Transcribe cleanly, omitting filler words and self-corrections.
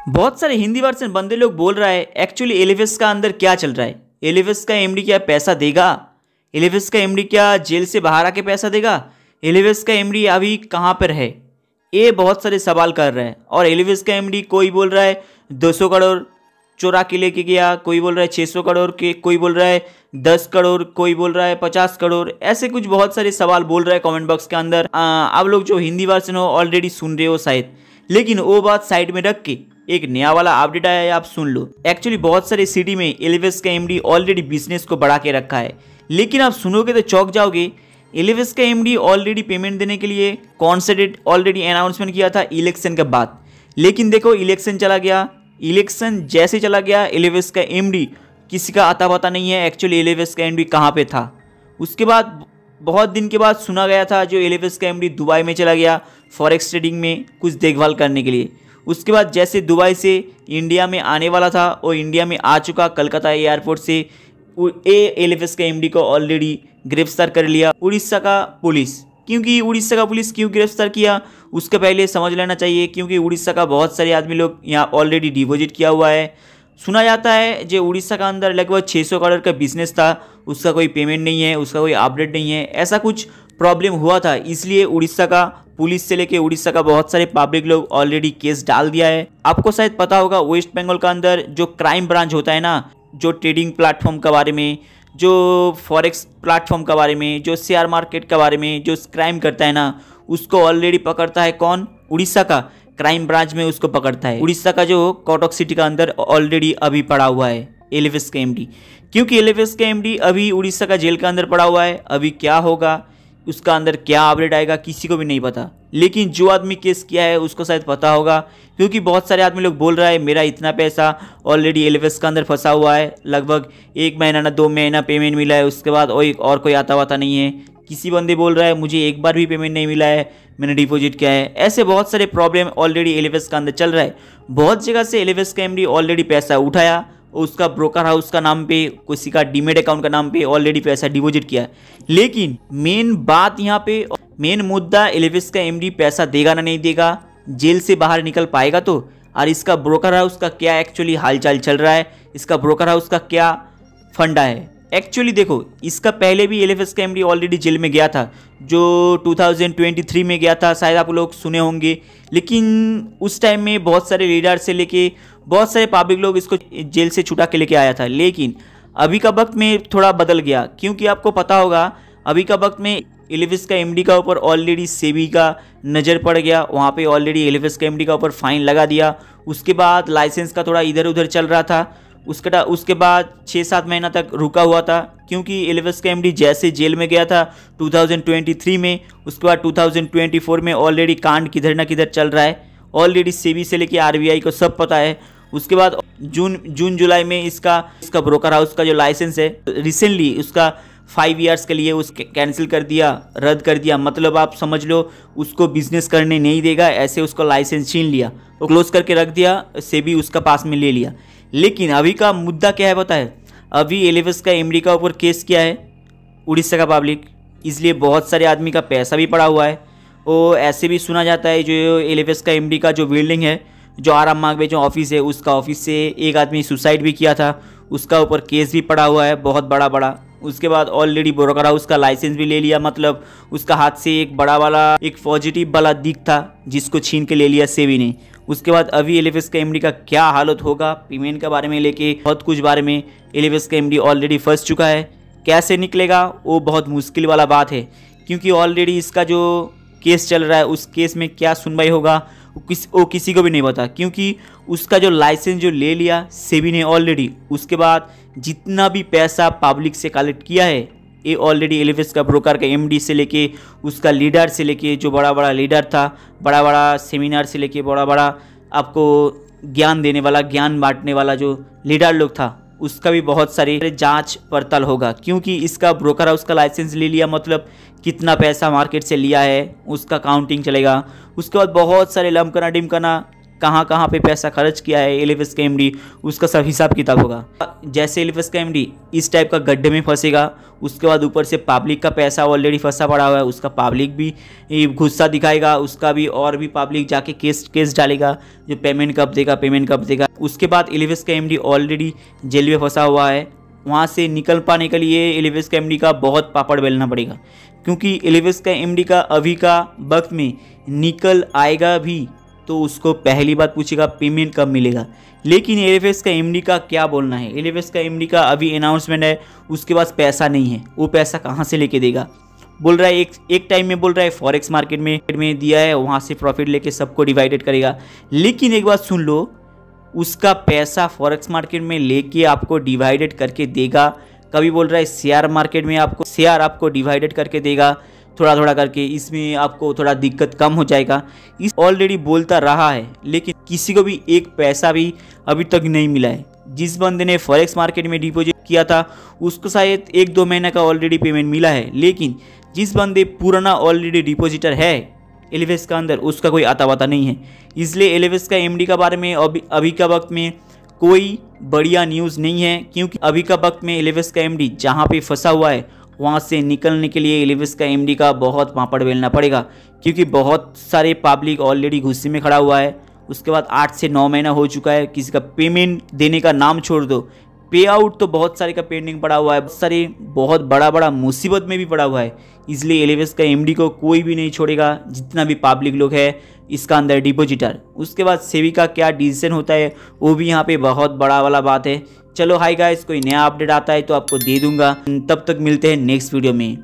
बहुत सारे हिंदी वर्जन बंदे लोग बोल रहा है एक्चुअली एलिवेस का अंदर क्या चल रहा है। एलिवेस का एमडी क्या पैसा देगा? एलिवेस का एमडी क्या जेल से बाहर आके पैसा देगा? एलिवेस का एमडी अभी कहाँ पर है? ये बहुत सारे सवाल कर रहा है। और एलिवेस का एमडी कोई बोल रहा है 200 करोड़ चोरा के लेके गया, कोई बोल रहा है 600 करोड़ के, कोई बोल रहा है 10 करोड़, कोई बोल रहा है 50 करोड़। ऐसे कुछ बहुत सारे सवाल बोल रहा है कमेंट बॉक्स के अंदर। आप लोग जो हिंदी वर्जन हो ऑलरेडी सुन रहे हो शायद, लेकिन वो बात साइड में रख के एक नया वाला अपडेट आया है, आप सुन लो। एक्चुअली बहुत सारे सिटी में एलिवेस का एमडी ऑलरेडी बिजनेस को बढ़ा के रखा है, लेकिन आप सुनोगे तो चौंक जाओगे। एलिवेस का एमडी ऑलरेडी पेमेंट देने के लिए कौन सा डेट ऑलरेडी अनाउंसमेंट किया था इलेक्शन के बाद, लेकिन देखो इलेक्शन चला गया। इलेक्शन जैसे चला गया एलिवेस का एमडी किसी का आता पता नहीं है एक्चुअली एलिवेस का एमडी कहाँ पे था। उसके बाद बहुत दिन के बाद सुना गया था जो एलिवेस का एमडी दुबई में चला गया फॉरेक्स ट्रेडिंग में कुछ देखभाल करने के लिए। उसके बाद जैसे दुबई से इंडिया में आने वाला था वो इंडिया में आ चुका कलकत्ता एयरपोर्ट से। एलिवेस का एमडी को ऑलरेडी गिरफ्तार कर लिया उड़ीसा का पुलिस। क्योंकि उड़ीसा का पुलिस क्यों गिरफ्तार किया उसके पहले समझ लेना चाहिए, क्योंकि उड़ीसा का बहुत सारे आदमी लोग यहाँ ऑलरेडी डिपॉजिट किया हुआ है। सुना जाता है जो उड़ीसा का अंदर लगभग 600 करोड़ का बिजनेस था, उसका कोई पेमेंट नहीं है, उसका कोई अपडेट नहीं है, ऐसा कुछ प्रॉब्लम हुआ था। इसलिए उड़ीसा का पुलिस से लेके उड़ीसा का बहुत सारे पब्लिक लोग ऑलरेडी केस डाल दिया है। आपको शायद पता होगा वेस्ट बंगाल का अंदर जो क्राइम ब्रांच होता है ना, जो ट्रेडिंग प्लेटफॉर्म के बारे में, जो फॉरेक्स प्लेटफॉर्म के बारे में, जो शेयर मार्केट के बारे में जो क्राइम करता है ना, उसको ऑलरेडी पकड़ता है कौन? उड़ीसा का क्राइम ब्रांच में उसको पकड़ता है। उड़ीसा का जो कोटक सिटी का अंदर ऑलरेडी अभी पड़ा हुआ है एलिवेस का एमडी। क्योंकि एलिवेस का एमडी अभी उड़ीसा का जेल के अंदर पड़ा हुआ है, अभी क्या होगा उसका अंदर क्या अपडेट आएगा किसी को भी नहीं पता। लेकिन जो आदमी केस किया है उसको शायद पता होगा, क्योंकि बहुत सारे आदमी लोग बोल रहा है मेरा इतना पैसा ऑलरेडी एलिवेस का अंदर फंसा हुआ है, लगभग 1 महीना ना 2 महीना पेमेंट मिला है, उसके बाद और कोई आता वाता नहीं है। किसी बंदे बोल रहा है मुझे एक बार भी पेमेंट नहीं मिला है, मैंने डिपॉजिट किया है। ऐसे बहुत सारे प्रॉब्लम ऑलरेडी एलिवेस का अंदर चल रहा है। बहुत जगह से एलिवेस का एमडी ऑलरेडी पैसा उठाया, उसका ब्रोकर हाउस का नाम पे, किसी का डीमेट अकाउंट का नाम पे ऑलरेडी पैसा डिपॉजिट किया। लेकिन मेन बात यहाँ पे, मेन मुद्दा एलिवेस का एमडी पैसा देगा ना नहीं देगा, जेल से बाहर निकल पाएगा तो, और इसका ब्रोकर हाउस का क्या एक्चुअली हालचाल चल रहा है, इसका ब्रोकर हाउस का क्या फंडा है। एक्चुअली देखो इसका पहले भी एलिवेस का एमडी ऑलरेडी जेल में गया था, जो 2023 में गया था, शायद आप लोग सुने होंगे। लेकिन उस टाइम में बहुत सारे लीडर से लेके बहुत सारे पब्लिक लोग इसको जेल से छुटा के लेके आया था। लेकिन अभी का वक्त में थोड़ा बदल गया, क्योंकि आपको पता होगा अभी का वक्त में एलिवेस का एमडी का ऊपर ऑलरेडी सेबी का नज़र पड़ गया, वहाँ पे ऑलरेडी एलिवेस का एमडी का ऊपर फाइन लगा दिया। उसके बाद लाइसेंस का थोड़ा इधर उधर चल रहा था, उसके बाद 6-7 महीना तक रुका हुआ था, क्योंकि एलिवेस का एमडी जैसे जेल में गया था 2023 में, उसके बाद 2024 में ऑलरेडी कांड किधर ना किधर चल रहा है। ऑलरेडी सेबी से लेके आरबीआई को सब पता है। उसके बाद जून जुलाई में इसका ब्रोकर हाउस का जो लाइसेंस है रिसेंटली उसका 5 ईयर्स के लिए उसके कैंसिल कर दिया, रद्द कर दिया। मतलब आप समझ लो उसको बिजनेस करने नहीं देगा, ऐसे उसको लाइसेंस छीन लिया, वो क्लोज करके रख दिया, सेबी उसका पास में ले लिया। लेकिन अभी का मुद्दा क्या है पता है? अभी एलिवेस का एमडी का ऊपर केस किया है उड़ीसा का पब्लिक, इसलिए बहुत सारे आदमी का पैसा भी पड़ा हुआ है। वो ऐसे भी सुना जाता है जो एलिवेस का एमडी का जो बिल्डिंग है, जो आराम बाग में जो ऑफिस है, उसका ऑफिस से एक आदमी सुसाइड भी किया था, उसका ऊपर केस भी पड़ा हुआ है बहुत बड़ा। उसके बाद ऑलरेडी ब्रोकर हाउस का लाइसेंस भी ले लिया, मतलब उसका हाथ से एक बड़ा वाला एक पॉजिटिव वाला दिख था जिसको छीन के ले लिया सेबी ने। उसके बाद अभी एलिवेस का एमडी का क्या हालत होगा पेमेंट के बारे में लेके बहुत कुछ बारे में एलिवेस का एमडी ऑलरेडी फंस चुका है। कैसे निकलेगा वो बहुत मुश्किल वाला बात है, क्योंकि ऑलरेडी इसका जो केस चल रहा है उस केस में क्या सुनवाई होगा वो किसी को भी नहीं पता, क्योंकि उसका जो लाइसेंस जो ले लिया सेबी ने ऑलरेडी, उसके बाद जितना भी पैसा पब्लिक से कलेक्ट किया है ये ऑलरेडी एलिवेस का ब्रोकर का एमडी से लेके उसका लीडर से लेके जो बड़ा लीडर था, बड़ा सेमिनार से लेके बड़ा आपको ज्ञान देने वाला, ज्ञान बांटने वाला जो लीडर लोग था, उसका भी बहुत सारी जांच पड़ताल होगा। क्योंकि इसका ब्रोकर हाउस का लाइसेंस ले लिया, मतलब कितना पैसा मार्केट से लिया है उसका काउंटिंग चलेगा। उसके बाद बहुत सारे लमकना डिमकना कहाँ कहाँ पे पैसा खर्च किया है एलिवेस का एमडी, उसका सब हिसाब किताब होगा। जैसे एलिवेस का एमडी इस टाइप का गड्ढे में फंसेगा, उसके बाद ऊपर से पब्लिक का पैसा ऑलरेडी फंसा पड़ा हुआ है, उसका पब्लिक भी गुस्सा दिखाएगा, उसका भी और भी पब्लिक जाके केस डालेगा जो पेमेंट कब देगा। उसके बाद एलिवेस का एमडी ऑलरेडी जेल में फंसा हुआ है, वहाँ से निकल पाने के लिए एलिवेस का एमडी का बहुत पापड़ बेलना पड़ेगा, क्योंकि एलिवेस का एमडी का अभी का वक्त में निकल आएगा भी तो उसको पहली बात पूछेगा पेमेंट कब मिलेगा। लेकिन एलिवेस का एमडी का क्या बोलना है, एलिवेस का एमडी का अभी अनाउंसमेंट है, उसके पास पैसा नहीं है, वो पैसा कहाँ से लेके देगा। बोल रहा है एक टाइम में बोल रहा है फॉरेक्स मार्केट में दिया है, वहाँ से प्रॉफिट लेके सबको डिवाइडेड करेगा। लेकिन एक बात सुन लो, उसका पैसा फॉरेक्स मार्केट में लेके आपको डिवाइडेड करके देगा। कभी बोल रहा है शेयर मार्केट में आपको डिवाइडेड करके देगा थोड़ा थोड़ा करके, इसमें आपको थोड़ा दिक्कत कम हो जाएगा। इस ऑलरेडी बोलता रहा है, लेकिन किसी को भी एक पैसा भी अभी तक नहीं मिला है। जिस बंदे ने फॉरेक्स मार्केट में डिपॉजिट किया था उसको शायद 1-2 महीने का ऑलरेडी पेमेंट मिला है, लेकिन जिस बंदे पुराना ऑलरेडी डिपॉजिटर है एलिवेस का अंदर, उसका कोई आता वाता नहीं है। इसलिए एलिवेस का एमडी का बारे में अभी का वक्त में कोई बढ़िया न्यूज़ नहीं है, क्योंकि अभी का वक्त में एलिवेस का एमडी जहाँ पे फंसा हुआ है वहाँ से निकलने के लिए एलिवेस का एमडी का बहुत पापड़ बेलना पड़ेगा, क्योंकि बहुत सारे पब्लिक ऑलरेडी गुस्से में खड़ा हुआ है। उसके बाद 8 से 9 महीना हो चुका है, किसी का पेमेंट देने का नाम छोड़ दो, पे आउट तो बहुत सारे का पेंडिंग पड़ा हुआ है, बहुत बड़ा मुसीबत में भी पड़ा हुआ है। इसलिए एलिवेस का एमडी को कोई भी नहीं छोड़ेगा, जितना भी पब्लिक लोग है इसका अंदर डिपॉजिटर। उसके बाद सेबी का क्या डिसीजन होता है वो भी यहाँ पे बहुत बड़ा वाला बात है। चलो हाय गाइस, कोई नया अपडेट आता है तो आपको दे दूंगा। तब तक मिलते हैं नेक्स्ट वीडियो में।